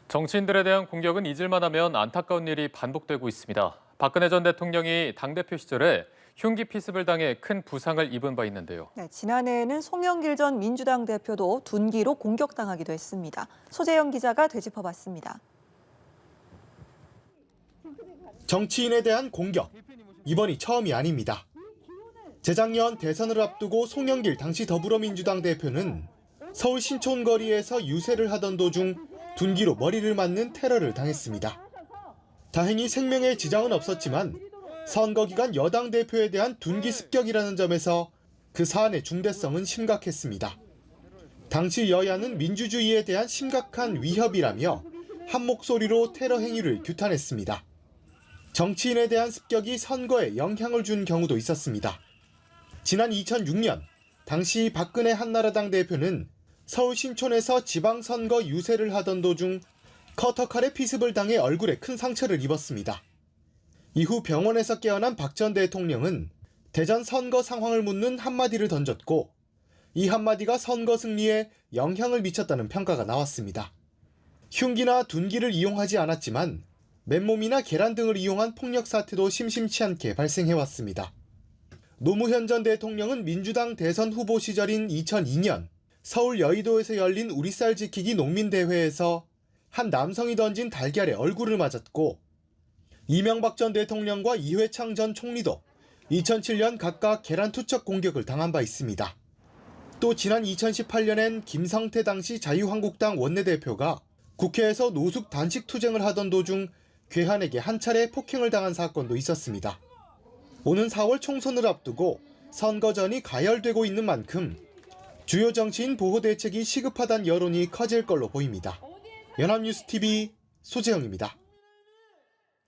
정치인들에 대한 공격은 잊을만 하면 안타까운 일이 반복되고 있습니다. 박근혜 전 대통령이 당대표 시절에 흉기 피습을 당해 큰 부상을 입은 바 있는데요. 네, 지난해에는 송영길 전 민주당 대표도 둔기로 공격당하기도 했습니다. 소재영 기자가 되짚어봤습니다. 정치인에 대한 공격, 이번이 처음이 아닙니다. 재작년 대선을 앞두고 송영길 당시 더불어민주당 대표는 서울 신촌 거리에서 유세를 하던 도중 둔기로 머리를 맞는 테러를 당했습니다. 다행히 생명에 지장은 없었지만 선거 기간 여당 대표에 대한 둔기 습격이라는 점에서 그 사안의 중대성은 심각했습니다. 당시 여야는 민주주의에 대한 심각한 위협이라며 한 목소리로 테러 행위를 규탄했습니다. 정치인에 대한 습격이 선거에 영향을 준 경우도 있었습니다. 지난 2006년 당시 박근혜 한나라당 대표는 서울 신촌에서 지방선거 유세를 하던 도중 커터칼에 피습을 당해 얼굴에 큰 상처를 입었습니다. 이후 병원에서 깨어난 박 전 대통령은 대전 선거 상황을 묻는 한마디를 던졌고 이 한마디가 선거 승리에 영향을 미쳤다는 평가가 나왔습니다. 흉기나 둔기를 이용하지 않았지만 맨몸이나 계란 등을 이용한 폭력 사태도 심심치 않게 발생해왔습니다. 노무현 전 대통령은 민주당 대선 후보 시절인 2002년 서울 여의도에서 열린 우리 쌀 지키기 농민대회에서 한 남성이 던진 달걀에 얼굴을 맞았고 이명박 전 대통령과 이회창 전 총리도 2007년 각각 계란 투척 공격을 당한 바 있습니다. 또 지난 2018년엔 김성태 당시 자유한국당 원내대표가 국회에서 노숙 단식 투쟁을 하던 도중 괴한에게 한 차례 폭행을 당한 사건도 있었습니다. 오는 4월 총선을 앞두고 선거전이 가열되고 있는 만큼 주요 정치인 보호 대책이 시급하다는 여론이 커질 걸로 보입니다. 연합뉴스TV 소재영입니다.